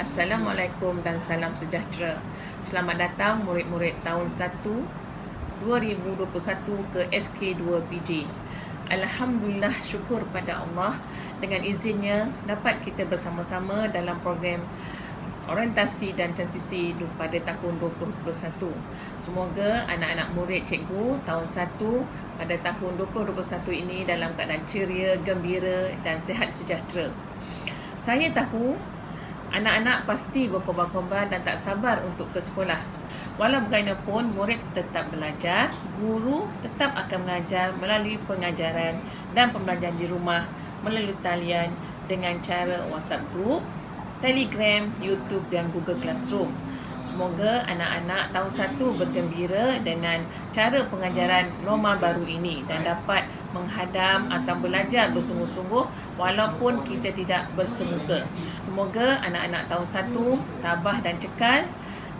Assalamualaikum dan salam sejahtera. Selamat datang murid-murid tahun 1 2021 ke SK2PJ. Alhamdulillah, syukur pada Allah, dengan izinnya dapat kita bersama-sama dalam program orientasi dan transisi pada tahun 2021. Semoga anak-anak murid cikgu tahun 1 pada tahun 2021 ini dalam keadaan ceria, gembira dan sihat sejahtera. Saya tahu anak-anak pasti berkorban-korban dan tak sabar untuk ke sekolah. Walau bagaimanapun, murid tetap belajar, guru tetap akan mengajar melalui pengajaran dan pembelajaran di rumah melalui talian dengan cara WhatsApp Group, Telegram, YouTube dan Google Classroom. Semoga anak-anak tahun 1 bergembira dengan cara pengajaran norma baru ini dan dapat menghadam atau belajar bersungguh-sungguh walaupun kita tidak bersemuka. Semoga anak-anak tahun 1 tabah dan cekal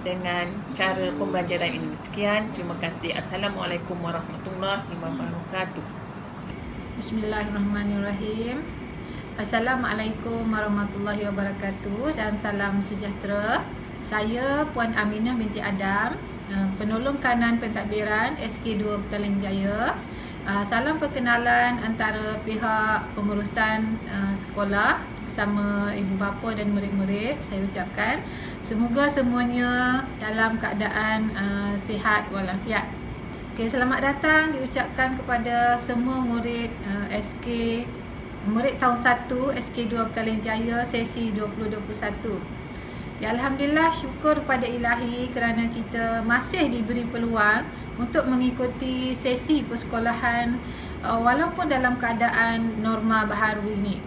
dengan cara pembelajaran ini. Sekian, terima kasih. Assalamualaikum warahmatullahi wabarakatuh. Bismillahirrahmanirrahim. Assalamualaikum warahmatullahi wabarakatuh dan salam sejahtera. Saya Puan Aminah binti Adam, penolong kanan pentadbiran SK2 Petaling Jaya. Salam perkenalan antara pihak pengurusan sekolah bersama ibu bapa dan murid-murid. Saya ucapkan semoga semuanya dalam keadaan sihat walafiat. Okay, selamat datang diucapkan kepada semua murid murid tahun 1 SK2 Petaling Jaya sesi 2021. Ya, Alhamdulillah, syukur pada ilahi kerana kita masih diberi peluang untuk mengikuti sesi persekolahan walaupun dalam keadaan norma baharu ini.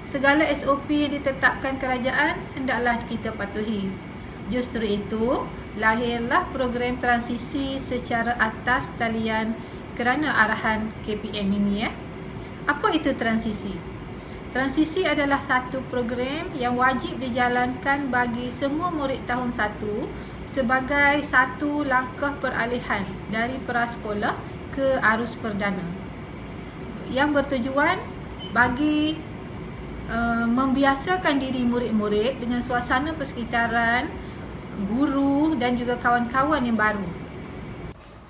Segala SOP yang ditetapkan kerajaan hendaklah kita patuhi. Justru itu, lahirlah program transisi secara atas talian kerana arahan KPM ini. Apa itu transisi? Transisi adalah satu program yang wajib dijalankan bagi semua murid tahun 1 sebagai satu langkah peralihan dari prasekolah ke arus perdana yang bertujuan bagi membiasakan diri murid-murid dengan suasana persekitaran, guru dan juga kawan-kawan yang baru.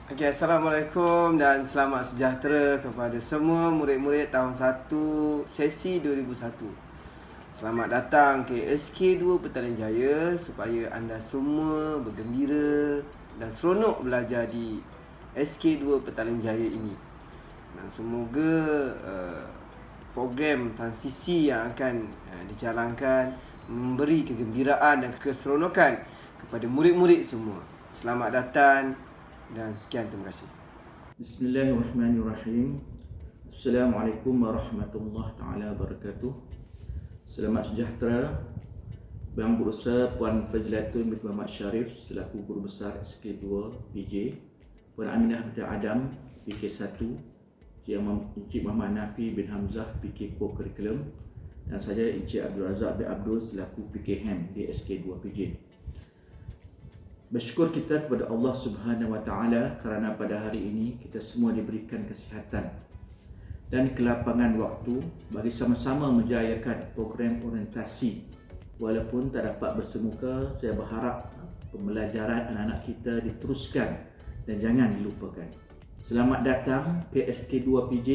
Okay, Assalamualaikum dan selamat sejahtera kepada semua murid-murid tahun 1 sesi 2001. Selamat datang ke SK2 Petaling Jaya supaya anda semua bergembira dan seronok belajar di SK2 Petaling Jaya ini. Dan semoga program transisi yang akan dijalankan memberi kegembiraan dan keseronokan kepada murid-murid semua. Selamat datang dan sekian, terima kasih. Bismillahirrahmanirrahim. Assalamualaikum warahmatullahi taala wabarakatuh. Selamat sejahtera. Bang Berusaha Puan Fazilatun binti Muhammad Syarif selaku Guru Besar SK2 PJ, Puan Aminah binti Adam PK1, Encik Muhammad Nafi bin Hamzah PK Co-Curriculum dan saya Encik Abdul Razak bin Abdul selaku PKM di SK2 PJ. Bersyukur kita kepada Allah Subhanahu Wa Taala kerana pada hari ini kita semua diberikan kesihatan dan kelapangan waktu bagi sama-sama menjayakan program orientasi. Walaupun tak dapat bersemuka, saya berharap pembelajaran anak-anak kita diteruskan dan jangan dilupakan. Selamat datang ke SK2 PJ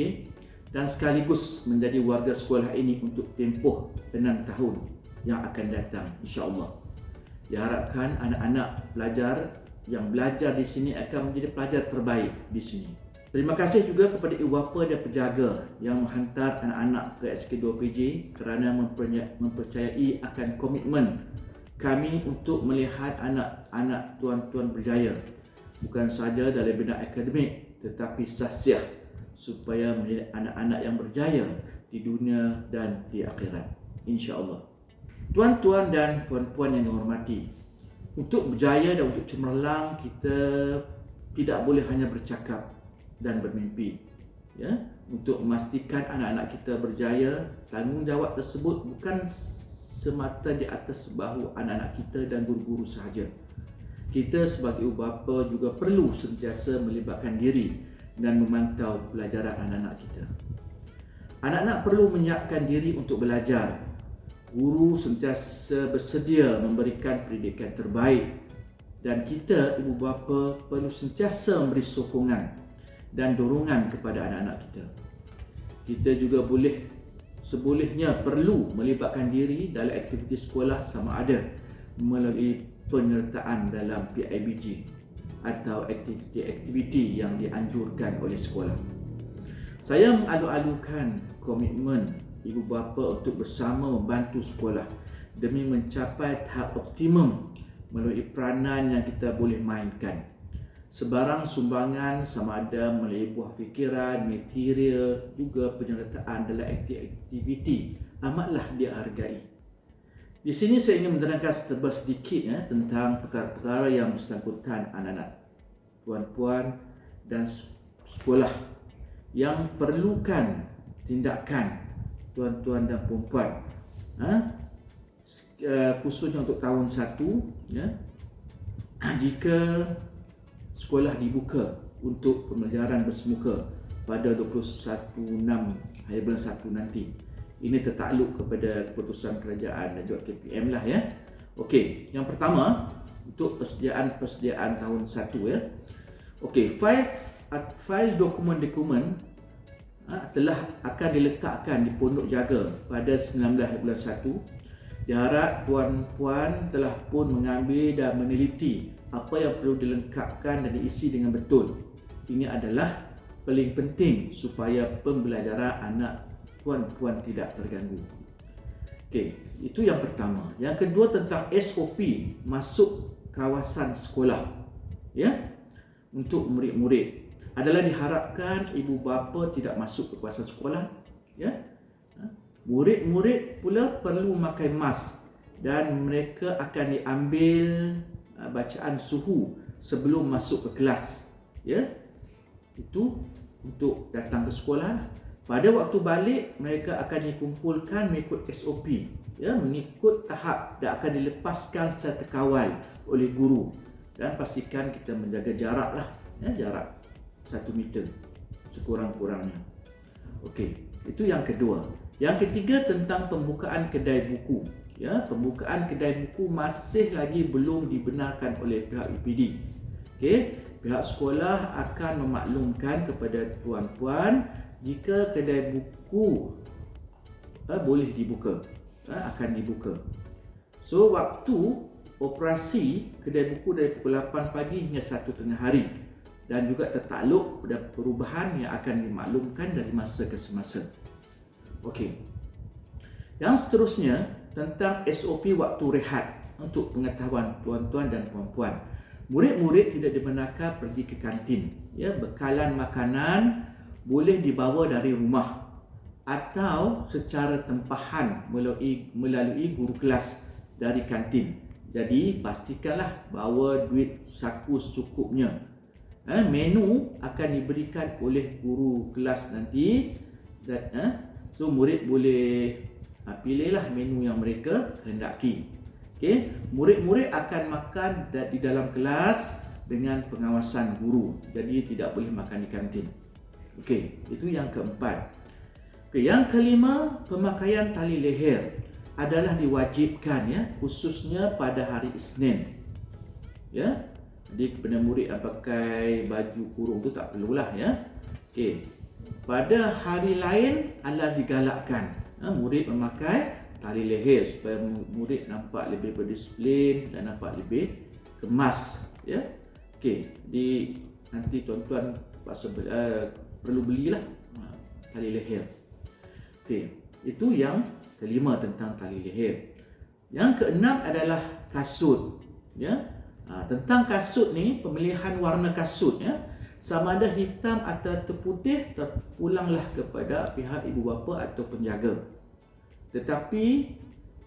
dan sekaligus menjadi warga sekolah ini untuk tempoh 6 tahun yang akan datang, insya-Allah. Diharapkan anak-anak yang belajar di sini akan menjadi pelajar terbaik di sini. Terima kasih juga kepada ibu bapa dan penjaga yang menghantar anak-anak ke SK2PJ kerana mempercayai akan komitmen kami untuk melihat anak-anak tuan-tuan berjaya bukan sahaja dalam bidang akademik tetapi sahsiah supaya menjadi anak-anak yang berjaya di dunia dan di akhirat, insya-Allah. Tuan-tuan dan puan-puan yang dihormati, untuk berjaya dan untuk cemerlang kita tidak boleh hanya bercakap dan bermimpi. Ya, untuk memastikan anak-anak kita berjaya, tanggungjawab tersebut bukan semata di atas bahu anak-anak kita dan guru-guru sahaja. Kita sebagai ibu bapa juga perlu sentiasa melibatkan diri dan memantau pelajaran anak-anak kita. Anak-anak perlu menyiapkan diri untuk belajar. Guru sentiasa bersedia memberikan pendidikan terbaik dan kita ibu bapa perlu sentiasa memberi sokongan dan dorongan kepada anak-anak kita. Kita juga sebolehnya perlu melibatkan diri dalam aktiviti sekolah sama ada melalui penyertaan dalam PIBG atau aktiviti-aktiviti yang dianjurkan oleh sekolah. Saya mengalu-alukan komitmen ibu bapa untuk bersama membantu sekolah demi mencapai tahap optimum melalui peranan yang kita boleh mainkan. Sebarang sumbangan sama ada melalui buah fikiran, material, juga penyertaan dalam aktiviti amatlah dihargai. Di sini saya ingin menerangkan sedikit tentang perkara-perkara yang bersangkutan anak-anak, puan-puan dan sekolah yang perlukan tindakan tuan-tuan dan puan-puan, khususnya untuk tahun 1, jika sekolah dibuka untuk pembelajaran bersemuka pada 21/6 hari bulan 1 nanti. Ini tertakluk kepada keputusan kerajaan dan juga KPM lah ya. Okey, yang pertama untuk persediaan tahun 1 ya. Okey, fail dokumen-dokumen telah akan diletakkan di pondok jaga pada 19 bulan 1. Diharap puan-puan telah pun mengambil dan meneliti apa yang perlu dilengkapkan dan diisi dengan betul. Ini adalah paling penting supaya pembelajaran anak puan-puan tidak terganggu. Okey, itu yang pertama. Yang kedua tentang SOP masuk kawasan sekolah. Ya. Untuk murid-murid adalah diharapkan ibu bapa tidak masuk ke kawasan sekolah, ya. Murid-murid pula perlu memakai mask dan mereka akan diambil bacaan suhu sebelum masuk ke kelas, ya. Itu untuk datang ke sekolah. Pada waktu balik mereka akan dikumpulkan mengikut SOP, ya, mengikut tahap dan akan dilepaskan secara terkawal oleh guru, dan pastikan kita menjaga jarak lah, ya, jarak 1 meter sekurang-kurangnya. Okey, itu yang kedua. Yang ketiga tentang pembukaan kedai buku. Ya, pembukaan kedai buku masih lagi belum dibenarkan oleh pihak UPD. Okey, pihak sekolah akan memaklumkan kepada puan-puan jika kedai buku boleh dibuka, akan dibuka. So, waktu operasi kedai buku dari pukul 8 pagi hingga 1 tengah hari. Dan juga tertakluk pada perubahan yang akan dimaklumkan dari masa ke semasa. Okey. Yang seterusnya tentang SOP waktu rehat untuk pengetahuan tuan-tuan dan puan-puan. Murid-murid tidak dibenarkan pergi ke kantin. Ya, bekalan makanan boleh dibawa dari rumah atau secara tempahan melalui guru kelas dari kantin. Jadi pastikanlah bawa duit saku secukupnya. Menu akan diberikan oleh guru kelas nanti dan so murid boleh pilihlah menu yang mereka hendaki. Okey, murid-murid akan makan di dalam kelas dengan pengawasan guru. Jadi tidak boleh makan di kantin. Okey, itu yang keempat. Okey, yang kelima, pemakaian tali leher adalah diwajibkan, ya, khususnya pada hari Isnin. Ya. Jadi kepada murid yang pakai baju kurung tu tak perlulah, ya. Okey. Pada hari lain adalah digalakkan murid memakai tali leher supaya murid nampak lebih berdisiplin dan nampak lebih kemas, ya. Okey, nanti tuan-tuan perlu belilah tali leher. Okey, itu yang kelima tentang tali leher. Yang keenam adalah kasut, ya. Tentang kasut ni, pemilihan warna kasut, ya, sama ada hitam atau terputih, terpulanglah kepada pihak ibu bapa atau penjaga. Tetapi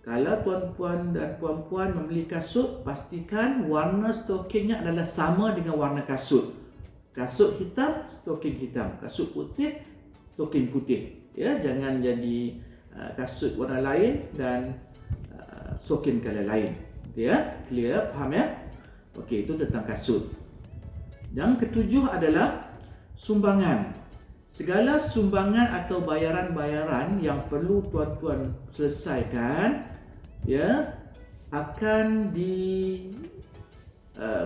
kalau tuan-puan dan puan-puan membeli kasut, pastikan warna stokingnya adalah sama dengan warna kasut. Kasut hitam, stoking hitam. Kasut putih, stoking putih. Ya, jangan jadi kasut warna lain dan stoking color lain. Ya, clear, faham ya? Okey, itu tentang kasut. Yang ketujuh adalah sumbangan. Segala sumbangan atau bayaran-bayaran yang perlu tuan-tuan selesaikan ya akan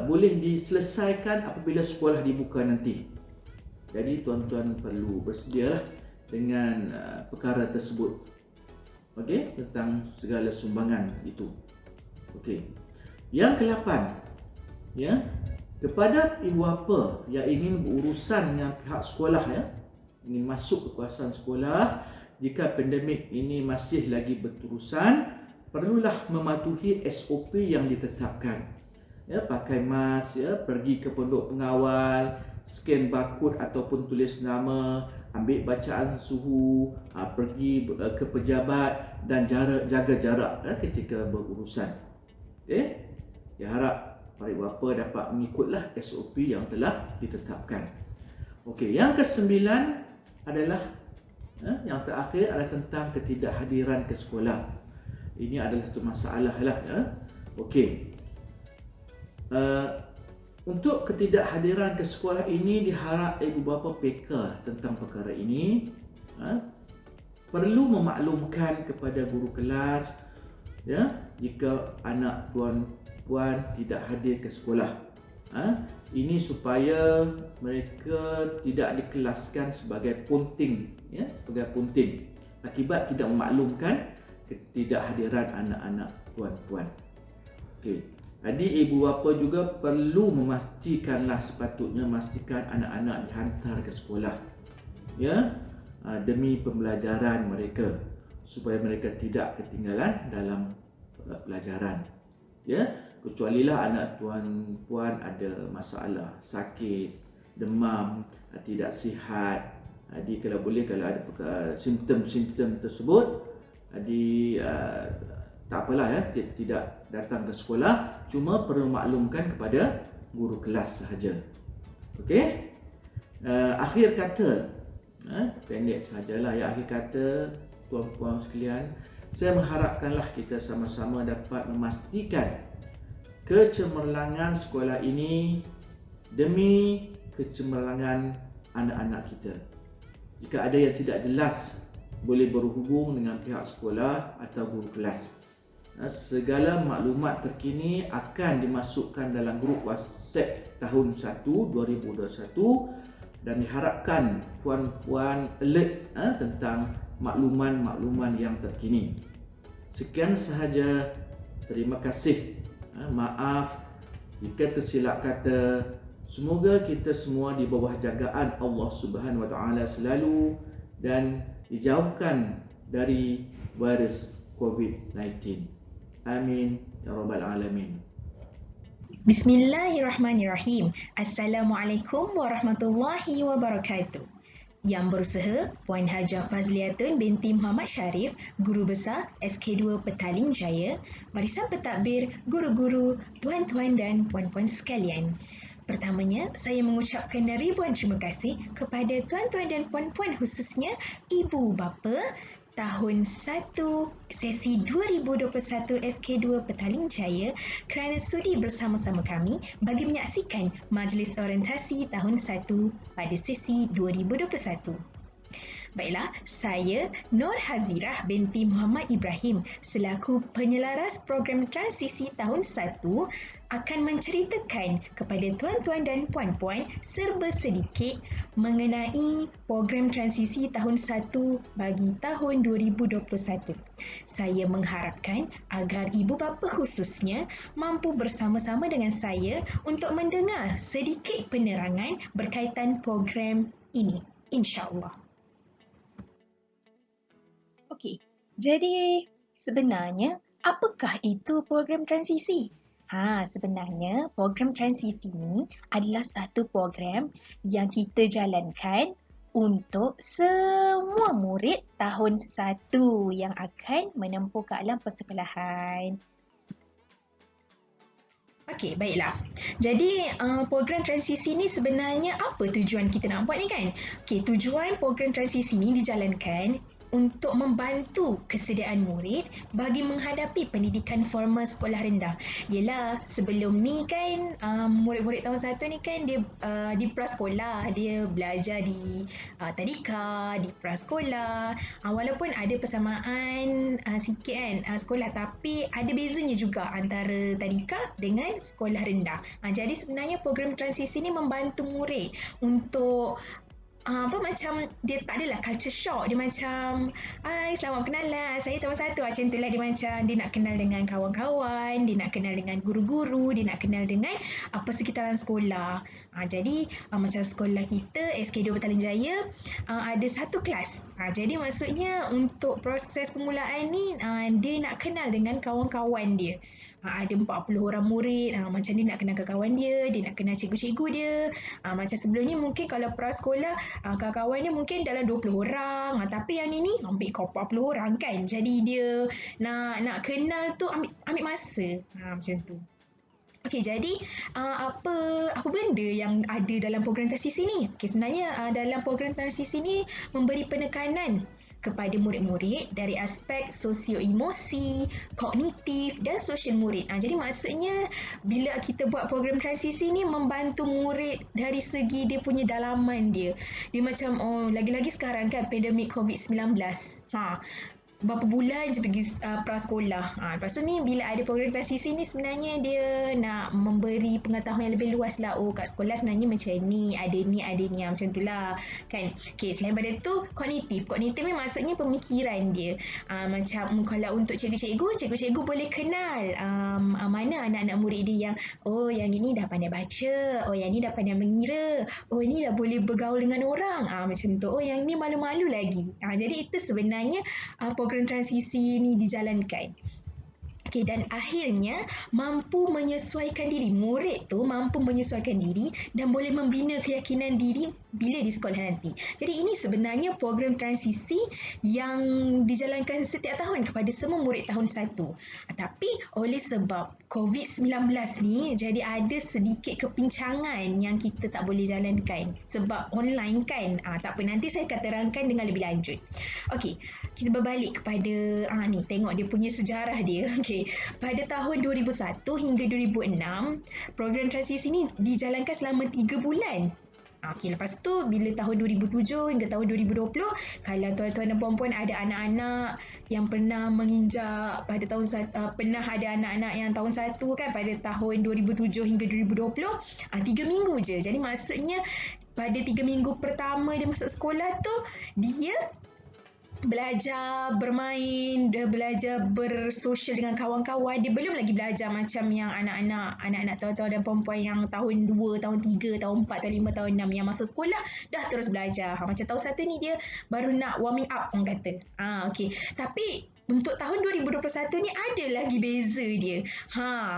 boleh diselesaikan apabila sekolah dibuka nanti. Jadi tuan-tuan perlu bersedialah dengan perkara tersebut. Okey, tentang segala sumbangan itu. Okey. Yang ke-8, ya, kepada ibu bapa yang ingin berurusan dengan pihak sekolah, ya, ingin masuk ke kawasan sekolah, jika pandemik ini masih lagi berterusan, perlulah mematuhi SOP yang ditetapkan. Ya, pakai mask, ya, pergi ke pondok pengawal, scan barcode ataupun tulis nama, ambil bacaan suhu, pergi ke pejabat dan jaga jarak, ya, ketika berurusan. Ya, harap para ibu bapa dapat mengikutlah SOP yang telah ditetapkan. Okey, yang ke-9 adalah yang terakhir adalah tentang ketidakhadiran ke sekolah. Ini adalah satu masalah lah, ya. Okey. Untuk ketidakhadiran ke sekolah ini, diharap ibu bapa peka tentang perkara ini. Perlu memaklumkan kepada guru kelas, ya, jika anak tuan-puan tidak hadir ke sekolah. Ini supaya mereka tidak dikelaskan sebagai punting, ya, sebagai punting akibat tidak memaklumkan ketidakhadiran anak-anak tuan-puan. Okey. Jadi ibu bapa juga perlu sepatutnya memastikan anak-anak dihantar ke sekolah, ya, demi pembelajaran mereka, supaya mereka tidak ketinggalan dalam pelajaran, ya. Kecualilah anak tuan-puan ada masalah, sakit, demam, tidak sihat. Jadi kalau boleh, kalau ada simptom-simptom tersebut, jadi tak apalah, ya, tidak datang ke sekolah, cuma perlu maklumkan kepada guru kelas sahaja. Okey. Akhir kata, pendek sahajalah, ya, akhir kata tuan-puan sekalian, saya mengharapkanlah kita sama-sama dapat memastikan kecemerlangan sekolah ini demi kecemerlangan anak-anak kita. Jika ada yang tidak jelas, boleh berhubung dengan pihak sekolah atau guru kelas. Segala maklumat terkini akan dimasukkan dalam grup WhatsApp tahun 1 2021 dan diharapkan puan-puan alert tentang makluman-makluman yang terkini. Sekian sahaja. Terima kasih. Maaf jika tersilap kata. Semoga kita semua di bawah jagaan Allah Subhanahu Wa Taala selalu dan dijauhkan dari virus COVID-19. Amin ya rabbal alamin. Bismillahirrahmanirrahim. Assalamualaikum warahmatullahi wabarakatuh. Yang berusaha Puan Hajah Fazliatun binti Muhammad Sharif, Guru Besar SK2 Petaling Jaya, barisan pentadbir, guru-guru, tuan-tuan dan puan-puan sekalian. Pertamanya, saya mengucapkan ribuan terima kasih kepada tuan-tuan dan puan-puan, khususnya ibu bapa tahun 1 sesi 2021 SK2 Petaling Jaya kerana sudi bersama-sama kami bagi menyaksikan majlis orientasi tahun 1 pada sesi 2021. Baiklah, saya Nur Hazirah binti Muhammad Ibrahim selaku penyelaras program transisi tahun 1 akan menceritakan kepada tuan-tuan dan puan-puan serba sedikit mengenai program transisi tahun 1 bagi tahun 2021. Saya mengharapkan agar ibu bapa khususnya mampu bersama-sama dengan saya untuk mendengar sedikit penerangan berkaitan program ini, insya-Allah. Okey, jadi sebenarnya apakah itu program transisi? Sebenarnya program transisi ini adalah satu program yang kita jalankan untuk semua murid tahun 1 yang akan menempuh ke alam persekolahan. Okey, baiklah. Jadi program transisi ni sebenarnya apa tujuan kita nak buat ni kan? Okey, tujuan program transisi ni dijalankan untuk membantu kesediaan murid bagi menghadapi pendidikan formal sekolah rendah. Yelah, sebelum ni kan murid-murid tahun 1 ni kan dia di prasekolah, dia belajar di tadika, di prasekolah. Walaupun ada persamaan sikit kan sekolah, tapi ada bezanya juga antara tadika dengan sekolah rendah. Jadi sebenarnya program transisi ni membantu murid untuk macam dia tak adalah culture shock. Dia macam selamat kenalan, saya tahun 1, macam tu lah. Dia macam dia nak kenal dengan kawan-kawan, dia nak kenal dengan guru-guru, dia nak kenal dengan persekitaran sekolah. Jadi macam sekolah kita SK2 Petaling Jaya ada satu kelas. Jadi maksudnya untuk proses permulaan ni dia nak kenal dengan kawan-kawan dia. Ada 40 orang murid, macam dia nak kenal kawan dia nak kenal cikgu-cikgu dia. Macam sebelum ni mungkin kalau prasekolah kawan-kawan dia mungkin dalam 20 orang, tapi yang ini ambil 40 orang kan. Jadi dia nak kenal tu ambil masa. Macam tu. Okey, jadi apa benda yang ada dalam program transisi ni? Okey, sebenarnya dalam program transisi ni memberi penekanan kepada murid-murid dari aspek sosio-emosi, kognitif dan sosial murid. Jadi maksudnya bila kita buat program transisi ni membantu murid dari segi dia punya dalaman dia. Dia macam lagi-lagi sekarang kan pandemik COVID-19. Berapa bulan je pergi prasekolah. Lepas tu ni bila ada program transisi ni sebenarnya dia nak memberi pengetahuan yang lebih luas lah. Kat sekolah sebenarnya macam ni, ada ni macam tu lah kan. Okay, selain pada tu kognitif ni maksudnya pemikiran dia. Macam kalau untuk cikgu-cikgu boleh kenal mana anak-anak murid dia yang yang ini dah pandai baca, yang ni dah pandai mengira, ini dah boleh bergaul dengan orang, macam tu. Yang ni malu-malu lagi. Jadi itu sebenarnya program transisi ni dijalankan. Okey, dan akhirnya mampu menyesuaikan diri. Murid tu mampu menyesuaikan diri dan boleh membina keyakinan diri bila di sekolah nanti. Jadi ini sebenarnya program transisi yang dijalankan setiap tahun kepada semua murid tahun 1. Tapi oleh sebab COVID-19 ni, jadi ada sedikit kepincangan yang kita tak boleh jalankan sebab online kan. Tak apa, nanti saya akan terangkan dengan lebih lanjut. Okey, kita berbalik kepada ni, tengok dia punya sejarah dia. Okey, pada tahun 2001 hingga 2006, program transisi ni dijalankan selama 3 bulan. Okey, lepas tu bila tahun 2007 hingga tahun 2020, kalau tuan-tuan dan puan-puan ada anak-anak yang pernah menginjak pada tahun pernah ada anak-anak yang tahun 1 kan pada tahun 2007 hingga 2020, 3 minggu je. Jadi maksudnya pada 3 minggu pertama dia masuk sekolah tu, dia belajar bermain, dia belajar bersosial dengan kawan-kawan. Dia belum lagi belajar macam yang anak-anak tuan-tuan dan perempuan yang tahun 2, tahun 3, tahun 4, tahun 5, tahun 6 yang masuk sekolah dah terus belajar. Macam tahun 1 ni dia baru nak warming up orang kata. Okey. Tapi untuk tahun 2021 ni ada lagi beza dia.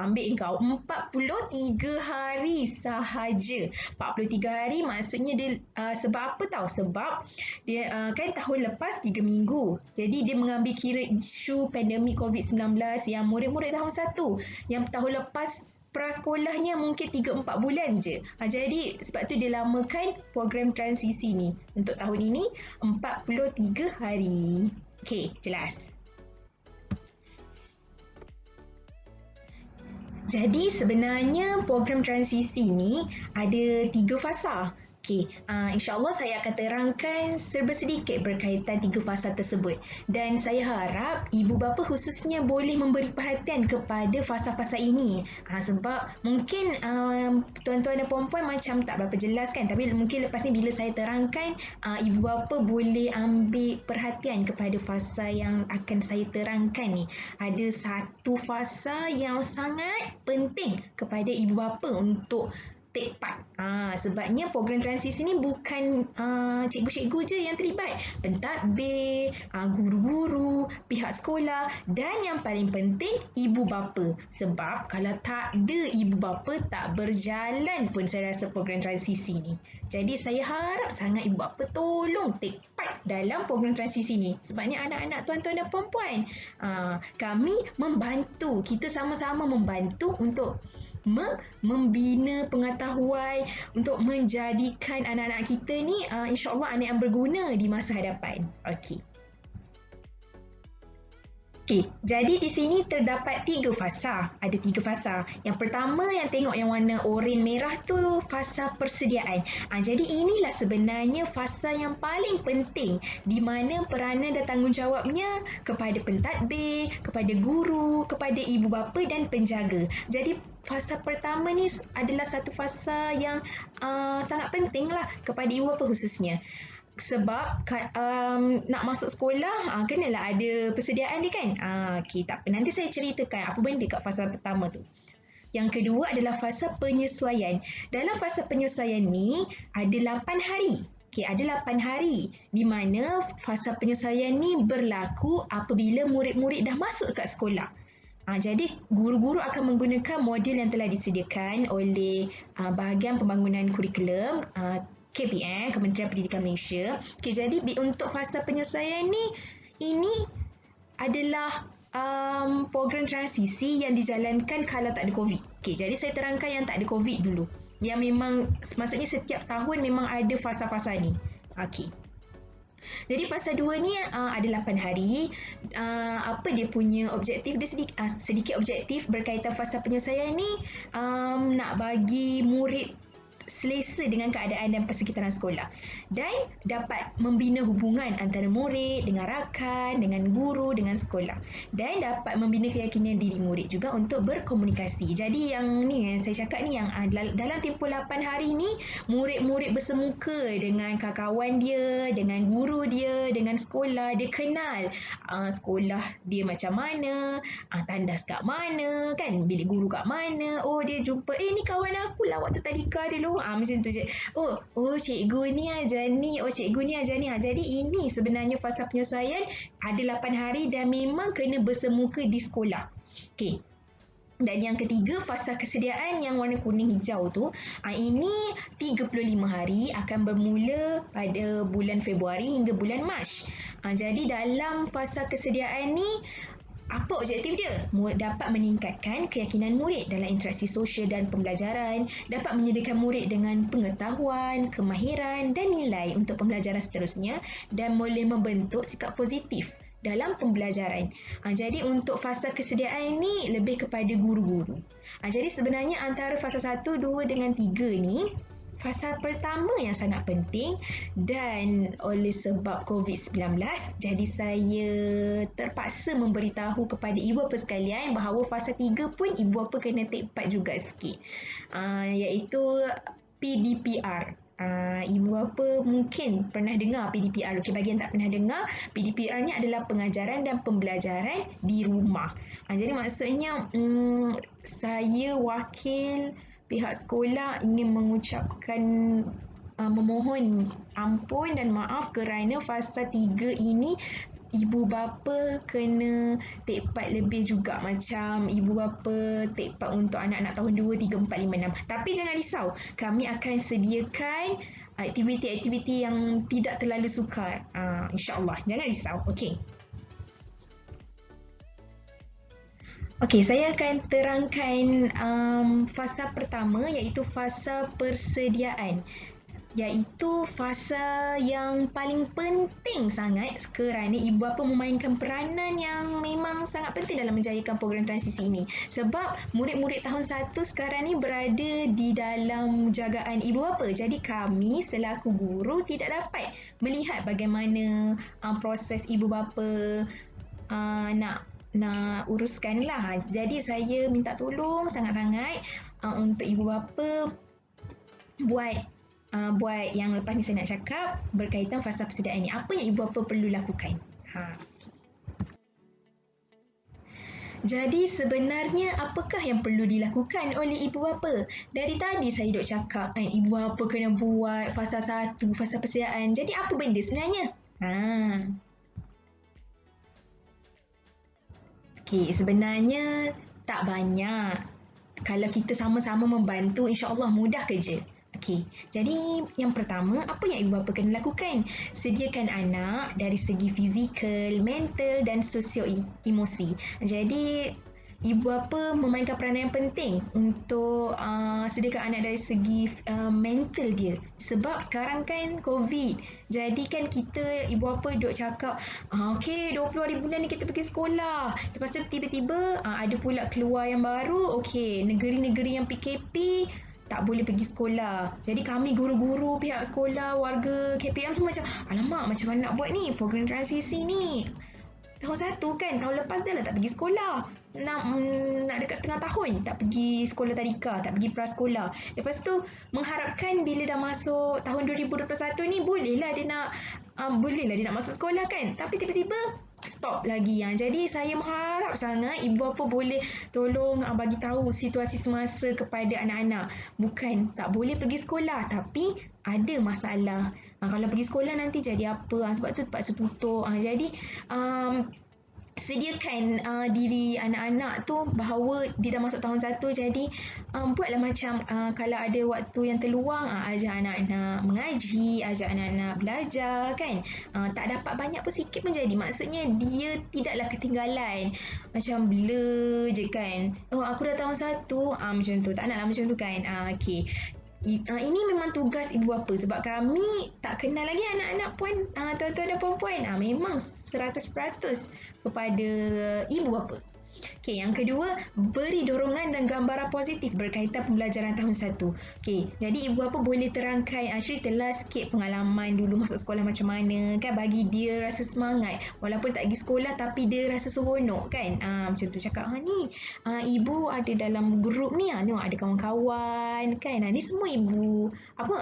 Ambil kau 43 hari sahaja. 43 hari maksudnya dia sebab apa tahu? Sebab dia kan tahun lepas 3 minggu. Jadi dia mengambil kira isu pandemik COVID-19 yang murid-murid tahun 1. Yang tahun lepas prasekolahnya mungkin 3-4 bulan je. Jadi sebab tu dia lamakan program transisi ni. Untuk tahun ini 43 hari. Okey, jelas. Jadi sebenarnya program transisi ni ada 3 fasa. Okey, insyaAllah saya akan terangkan serba sedikit berkaitan 3 fasa tersebut. Dan saya harap ibu bapa khususnya boleh memberi perhatian kepada fasa-fasa ini. Sebab mungkin tuan-tuan dan puan-puan macam tak berapa jelas kan. Tapi mungkin lepas ni bila saya terangkan, ibu bapa boleh ambil perhatian kepada fasa yang akan saya terangkan ni. Ada satu fasa yang sangat penting kepada ibu bapa untuk take part. Sebabnya program transisi ni bukan cikgu-cikgu je yang terlibat. Pentadbir, guru-guru, pihak sekolah dan yang paling penting ibu bapa. Sebab kalau tak ada ibu bapa tak berjalan pun saya rasa program transisi ni. Jadi saya harap sangat ibu bapa tolong take part dalam program transisi ni. Sebabnya anak-anak tuan-tuan dan puan-puan, kami membantu, kita sama-sama membantu untuk membina pengetahuan untuk menjadikan anak-anak kita ni insya-Allah anak yang berguna di masa hadapan. Okey. Okey, jadi di sini terdapat 3 fasa. Ada 3 fasa. Yang pertama yang tengok yang warna oranye merah tu fasa persediaan. Jadi inilah sebenarnya fasa yang paling penting di mana peranan dan tanggungjawabnya kepada pentadbir, kepada guru, kepada ibu bapa dan penjaga. Jadi fasa pertama ni adalah satu fasa yang sangat penting lah kepada ibu bapa khususnya. Sebab nak masuk sekolah kenalah ada persediaan dia kan. Okey, tak apa. Nanti saya ceritakan apa benda kat fasa pertama tu. Yang kedua adalah fasa penyesuaian. Dalam fasa penyesuaian ni ada 8 hari. Okey, ada 8 hari di mana fasa penyesuaian ni berlaku apabila murid-murid dah masuk kat sekolah. Jadi guru-guru akan menggunakan modul yang telah disediakan oleh bahagian pembangunan kurikulum KPM, Kementerian Pendidikan Malaysia. Okey, jadi untuk fasa penyesuaian ni, ini adalah program transisi yang dijalankan kalau tak ada COVID. Okey, jadi saya terangkan yang tak ada COVID dulu. Yang memang, maksudnya setiap tahun memang ada fasa-fasa ni. Okey. Jadi fasa 2 ni ada 8 hari. Apa dia punya objektif? Dia sedikit objektif berkaitan fasa penyesuaian ni, nak bagi murid selesa dengan keadaan dan persekitaran sekolah dan dapat membina hubungan antara murid dengan rakan, dengan guru, dengan sekolah dan dapat membina keyakinan diri murid juga untuk berkomunikasi. Jadi yang ni yang saya cakap ni, yang dalam tempoh 8 hari ni murid-murid bersemuka dengan kawan dia, dengan guru dia, dengan sekolah. Dia kenal sekolah dia macam mana, tandas kat mana kan, bilik guru kat mana. Oh, dia jumpa ni kawan aku lah waktu tadika dulu. Macam tu je. Oh cikgu ni ajar ni. Oh cikgu ni ajar ni. Jadi ini sebenarnya fasa penyesuaian ada 8 hari dan memang kena bersemuka di sekolah. Okey. Dan yang ketiga, fasa kesediaan yang warna kuning hijau tu, ini 35 hari akan bermula pada bulan Februari hingga bulan Mac. Jadi dalam fasa kesediaan ni, apa objektif dia? Dapat meningkatkan keyakinan murid dalam interaksi sosial dan pembelajaran, dapat menyediakan murid dengan pengetahuan, kemahiran dan nilai untuk pembelajaran seterusnya dan boleh membentuk sikap positif dalam pembelajaran. Jadi untuk fasa kesediaan ni lebih kepada guru-guru. Jadi sebenarnya antara fasa 1, 2 dengan 3 ni, fasa pertama yang sangat penting dan oleh sebab COVID-19, jadi saya terpaksa memberitahu kepada ibu bapa sekalian bahawa fasa 3 pun ibu bapa kena take part juga sikit, iaitu PDPR. Ibu bapa mungkin pernah dengar PDPR. Okey, bagi yang tak pernah dengar, PDPR ni adalah pengajaran dan pembelajaran di rumah. Jadi maksudnya saya wakil pihak sekolah ingin mengucapkan memohon ampun dan maaf kerana fasa 3 ini ibu bapa kena take part lebih juga, macam ibu bapa take part untuk anak-anak tahun 2, 3, 4, 5, 6. Tapi jangan risau, kami akan sediakan aktiviti-aktiviti yang tidak terlalu sukar, insya-Allah. Jangan risau. Okey. Okey, saya akan terangkan fasa pertama iaitu fasa persediaan. Iaitu fasa yang paling penting sangat kerana ibu bapa memainkan peranan yang memang sangat penting dalam menjayakan program transisi ini. Sebab murid-murid tahun 1 sekarang ni berada di dalam jagaan ibu bapa. Jadi kami selaku guru tidak dapat melihat bagaimana proses ibu bapa nak uruskan lah. Jadi saya minta tolong sangat-sangat untuk ibu bapa buat yang lepas ni saya nak cakap berkaitan fasa persediaan ni. Apa yang ibu bapa perlu lakukan? Jadi sebenarnya apakah yang perlu dilakukan oleh ibu bapa? Dari tadi saya duk cakap ibu bapa kena buat fasa 1, fasa persediaan. Jadi apa benda sebenarnya? Okey, sebenarnya tak banyak. Kalau kita sama-sama membantu, insya-Allah mudah kerja. Okey, jadi yang pertama, apa yang ibu bapa kena lakukan? Sediakan anak dari segi fizikal, mental dan sosio-emosi. Jadi ibu bapa memainkan peranan yang penting untuk sediakan anak dari segi mental dia. Sebab sekarang kan COVID, jadi kan kita ibu bapa duk cakap okey 20 hari bulan ni kita pergi sekolah, lepas tu tiba-tiba ada pula keluar yang baru, okey negeri-negeri yang PKP tak boleh pergi sekolah. Jadi kami guru-guru, pihak sekolah, warga KPM tu macam alamak macam mana nak buat ni program transisi ni. Tahun 1 kan, tahun lepas dah lah tak pergi sekolah. Nak dekat setengah tahun tak pergi sekolah tadika, tak pergi prasekolah. Lepas tu mengharapkan bila dah masuk tahun 2021 ni bolehlah dia nak masuk sekolah kan. Tapi tiba-tiba stop lagi. Jadi saya mengharap sangat ibu bapa boleh tolong bagi tahu situasi semasa kepada anak-anak. Bukan tak boleh pergi sekolah tapi ada masalah. Kalau pergi sekolah nanti jadi apa? Sebab tu terpaksa tutup. Jadi sediakan diri anak-anak tu bahawa dia dah masuk tahun 1, jadi buatlah macam kalau ada waktu yang terluang, ajak anak-anak mengaji, ajak anak-anak belajar kan. Tak dapat banyak pun sikit pun jadi, maksudnya dia tidaklah ketinggalan macam blur je kan. Aku dah tahun 1 macam tu, tak naklah macam tu kan. Okay, ini memang tugas ibu bapa sebab kami tak kenal lagi anak-anak puan, tuan-tuan dan puan-puan. Memang 100% kepada ibu bapa. Okey, yang kedua, beri dorongan dan gambaran positif berkaitan pembelajaran tahun 1. Okey, jadi ibu bapa boleh terangkai, ceritalah sikit pengalaman dulu masuk sekolah macam mana kan, bagi dia rasa semangat. Walaupun tak pergi sekolah tapi dia rasa seronok kan. Macam tu cakap, ni ibu ada dalam grup ni, ni ada kawan-kawan kan. Ni semua ibu,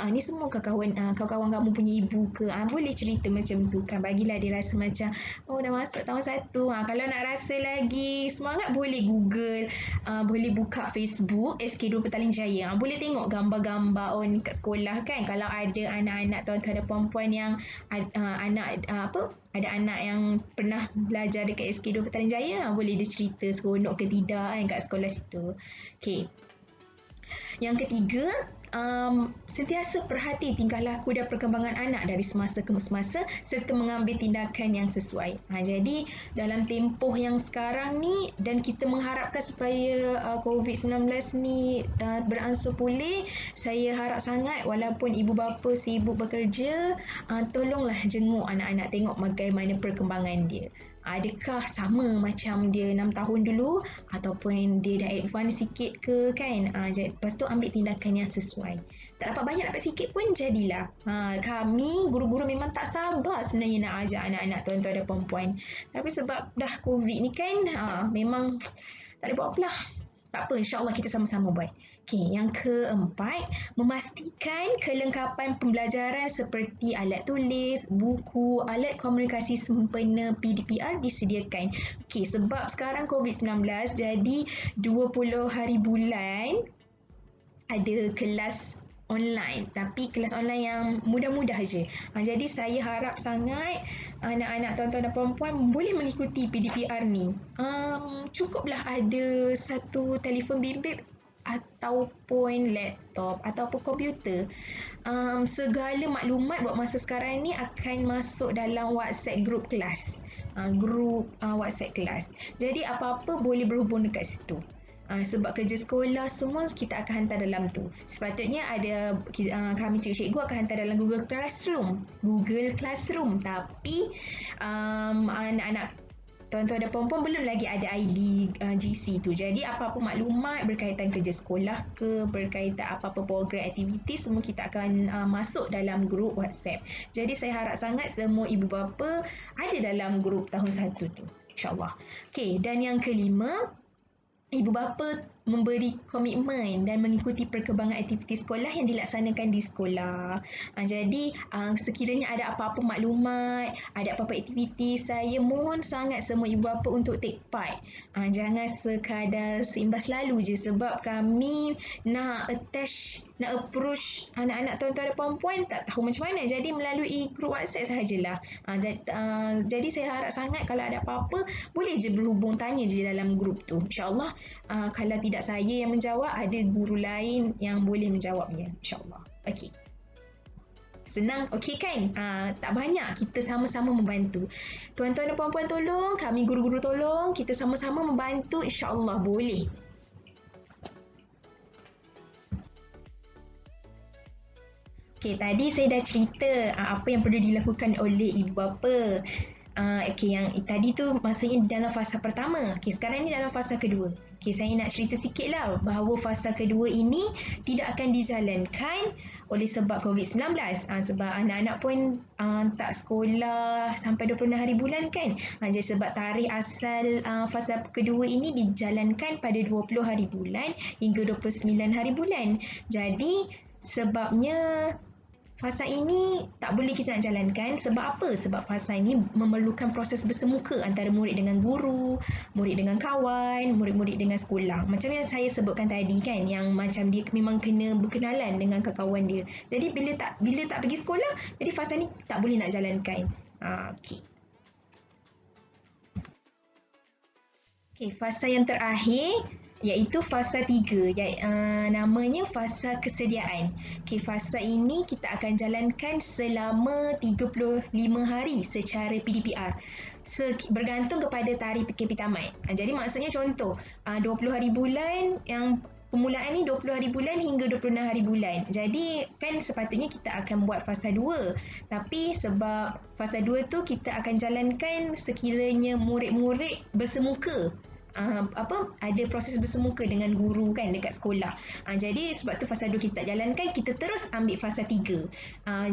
ni semua kawan-kawan kamu punya ibu ke. Boleh cerita macam tu kan, bagilah dia rasa macam dah masuk tahun 1. Kalau nak rasa lagi semangat boleh Google, boleh buka Facebook SK2 Petaling Jaya. Boleh tengok gambar-gambar ni kat sekolah kan. Kalau ada anak-anak tuan-tuan dan puan-puan yang ada anak yang pernah belajar dekat SK2 Petaling Jaya, boleh dia cerita seronok ke tidak kan kat sekolah situ. Okey. Yang ketiga, sentiasa perhati tingkah laku dan perkembangan anak dari semasa ke semasa serta mengambil tindakan yang sesuai. Jadi dalam tempoh yang sekarang ni dan kita mengharapkan supaya COVID-19 ni beransur pulih, saya harap sangat walaupun ibu bapa sibuk bekerja, tolonglah jenguk anak-anak, tengok bagaimana perkembangan dia. Adakah sama macam dia 6 tahun dulu ataupun dia dah advance sikit ke kan. Lepas tu ambil tindakan yang sesuai. Tak dapat banyak, dapat sikit pun jadilah. Kami guru-guru memang tak sabar sebenarnya nak ajak anak-anak tuan-tuan dan puan-puan. Tapi sebab dah COVID ni kan, memang tak ada buat apalah. Tak apa, insyaAllah kita sama-sama buat. Okey, yang keempat, memastikan kelengkapan pembelajaran seperti alat tulis, buku, alat komunikasi sempena PDPR disediakan. Okey, sebab sekarang COVID-19, jadi 20 hari bulan ada kelas online, tapi kelas online yang mudah-mudah je. Jadi saya harap sangat anak-anak tuan-tuan dan puan-puan boleh mengikuti PDPR ni. Cukuplah ada satu telefon bimbit ataupun laptop ataupun komputer. Segala maklumat buat masa sekarang ni akan masuk dalam WhatsApp group kelas. Grup WhatsApp kelas. Jadi apa-apa boleh berhubung dekat situ. Sebab kerja sekolah semua kita akan hantar dalam tu. Sepatutnya ada kami cikgu akan hantar dalam Google Classroom, tapi anak-anak tuan-tuan dan puan-puan belum lagi ada ID GC tu. Jadi apa-apa maklumat berkaitan kerja sekolah ke, berkaitan apa-apa program aktiviti, semua kita akan masuk dalam grup WhatsApp. Jadi saya harap sangat semua ibu bapa ada dalam grup tahun 1 tu, insyaAllah. Okey, dan yang kelima, ibu bapa memberi komitmen dan mengikuti perkembangan aktiviti sekolah yang dilaksanakan di sekolah. Jadi sekiranya ada apa-apa maklumat, ada apa-apa aktiviti, saya mohon sangat semua ibu bapa untuk take part. Jangan sekadar seimbas lalu je, sebab kami nak approach anak-anak tuan-tuan dan puan-puan tak tahu macam mana. Jadi melalui grup WhatsApp sahajalah. Jadi saya harap sangat kalau ada apa-apa boleh je berhubung, tanya je dalam grup tu. InsyaAllah kalau tidak saya yang menjawab, ada guru lain yang boleh menjawabnya, insyaAllah. Okey. Senang, okey kan? Tak banyak, kita sama-sama membantu. Tuan-tuan dan puan-puan tolong, kami guru-guru tolong, kita sama-sama membantu, insya-Allah boleh. Okey, tadi saya dah cerita apa yang perlu dilakukan oleh ibu bapa. Okey, yang tadi tu maksudnya dalam fasa pertama. Okey, sekarang ni dalam fasa kedua. Okey, saya nak cerita sikit lah bahawa fasa kedua ini tidak akan dijalankan oleh sebab COVID-19. Sebab anak-anak pun tak sekolah sampai 26 hari bulan kan. Jadi sebab tarikh asal fasa kedua ini dijalankan pada 20 hari bulan hingga 29 hari bulan. Jadi sebabnya fasa ini tak boleh kita nak jalankan. Sebab apa? Sebab fasa ini memerlukan proses bersemuka antara murid dengan guru, murid dengan kawan, murid-murid dengan sekolah. Macam yang saya sebutkan tadi kan, yang macam dia memang kena berkenalan dengan kawan dia. Jadi bila tak pergi sekolah, jadi fasa ni tak boleh nak jalankan. Okey. Okey, fasa yang terakhir iaitu fasa 3, namanya fasa kesediaan. Okey, fasa ini kita akan jalankan selama 35 hari secara PDPR. Bergantung kepada tarikh PKP tamat. Jadi maksudnya contoh, 20 hari bulan yang permulaan ni 20 hari bulan hingga 26 hari bulan. Jadi kan sepatutnya kita akan buat fasa 2. Tapi sebab fasa 2 tu kita akan jalankan sekiranya murid-murid bersemuka. Ada proses bersemuka dengan guru kan dekat sekolah. Jadi sebab tu fasa 2 kita jalankan, kita terus ambil fasa 3.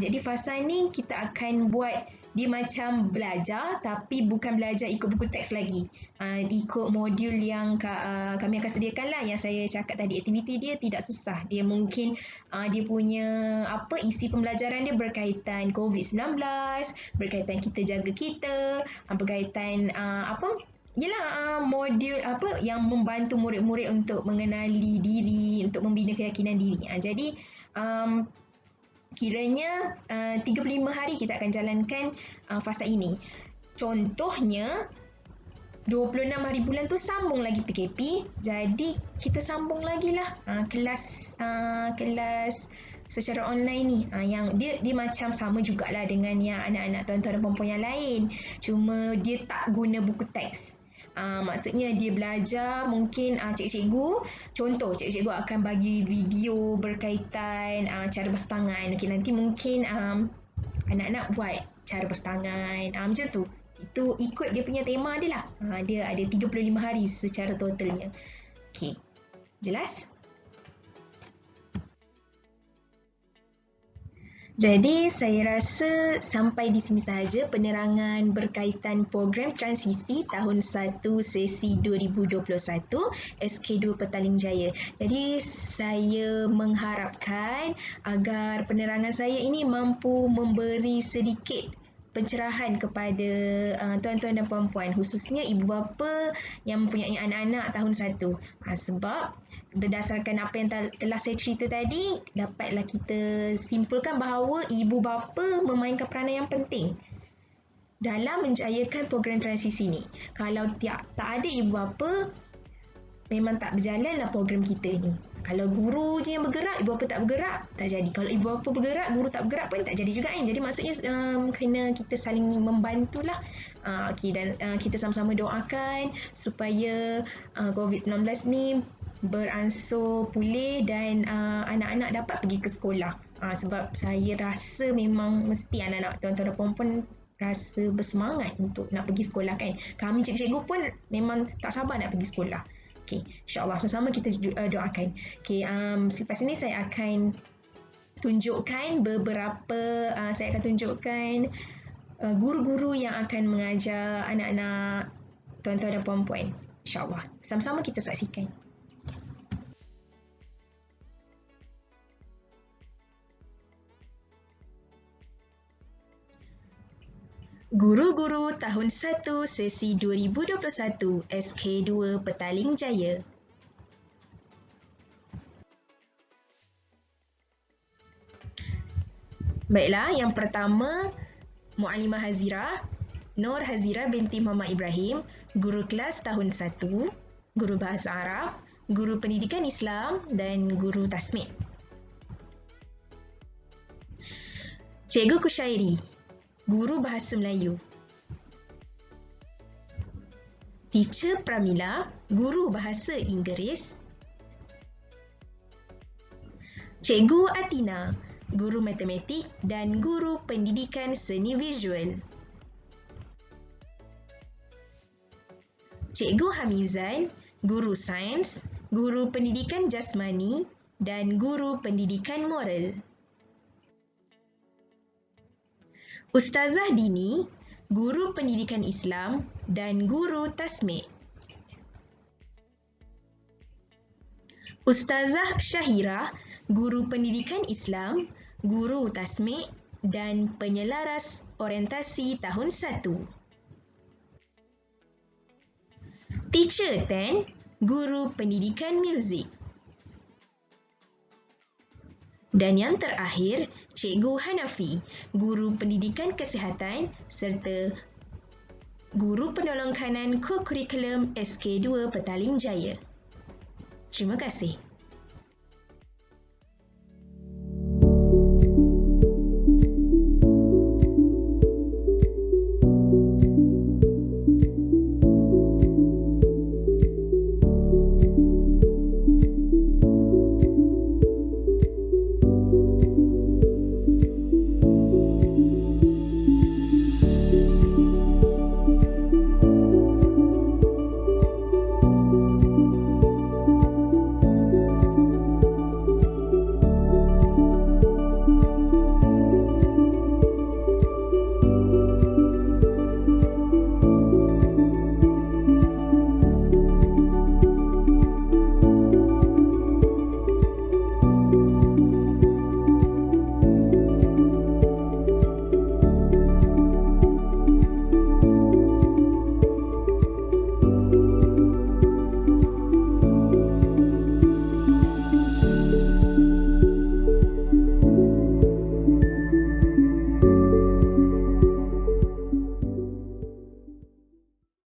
Jadi fasa ni kita akan buat dia macam belajar tapi bukan belajar ikut buku teks lagi. Ikut modul yang kami akan sediakan lah, yang saya cakap tadi. Aktiviti dia tidak susah. Dia mungkin dia punya isi pembelajaran dia berkaitan COVID-19, berkaitan kita jaga kita, berkaitan modul yang membantu murid-murid untuk mengenali diri, untuk membina keyakinan diri. Jadi kiranya 35 hari kita akan jalankan fasa ini. Contohnya 26 hari bulan tu sambung lagi PKP, jadi kita sambung lagi lah kelas secara online ni. Yang dia macam sama jugalah dengan yang anak-anak tuan-tuan dan puan-puan yang lain, cuma dia tak guna buku teks. Maksudnya dia belajar mungkin cikgu akan bagi video berkaitan cara bersetangan. Okey, nanti mungkin anak-anak buat cara bersetangan macam tu. Itu ikut dia punya tema dia lah. Dia ada 35 hari secara totalnya. Okey, jelas? Jadi saya rasa sampai di sini sahaja penerangan berkaitan program transisi tahun 1 sesi 2021 SK2 Petaling Jaya. Jadi saya mengharapkan agar penerangan saya ini mampu memberi sedikit pencerahan kepada tuan-tuan dan puan-puan, khususnya ibu bapa yang mempunyai anak-anak tahun 1. Sebab berdasarkan apa yang telah saya cerita tadi, dapatlah kita simpulkan bahawa ibu bapa memainkan peranan yang penting dalam menjayakan program transisi ni. Kalau tak ada ibu bapa, memang tak berjalanlah program kita ni. Kalau guru je yang bergerak, ibu bapa tak bergerak, tak jadi. Kalau ibu bapa bergerak, guru tak bergerak pun tak jadi juga kan. Jadi maksudnya kena kita saling membantulah. Dan kita sama-sama doakan supaya COVID-19 ni beransur pulih dan anak-anak dapat pergi ke sekolah. Sebab saya rasa memang mesti anak-anak tuan-tuan dan puan-puan rasa bersemangat untuk nak pergi sekolah kan. Kami cikgu-cikgu pun memang tak sabar nak pergi sekolah. Okey, insya-Allah sama-sama kita doakan. Okey, selepas ini saya akan tunjukkan guru-guru yang akan mengajar anak-anak tuan-tuan dan puan-puan. Insya-Allah. Sama-sama kita saksikan. Guru-guru tahun 1 sesi 2021 SK2 Petaling Jaya. Baiklah, yang pertama Mu'allimah Hazira, Nur Hazira binti Muhammad Ibrahim, guru kelas tahun 1, guru bahasa Arab, guru pendidikan Islam dan guru tasmid. Cikgu Kushairi, guru bahasa Melayu. Teacher Pramila, guru bahasa Inggeris. Cikgu Atina, guru matematik dan guru pendidikan seni visual. Cikgu Hamizan, guru sains, guru pendidikan jasmani dan guru pendidikan moral. Ustazah Dini, guru pendidikan Islam dan guru tasmik. Ustazah Syahira, guru pendidikan Islam, guru tasmik dan penyelaras orientasi tahun 1. Teacher Ten, guru pendidikan muzik. Dan yang terakhir, Cikgu Hanafi, guru pendidikan kesihatan serta guru penolong kanan kokurikulum SK2 Petaling Jaya. Terima kasih.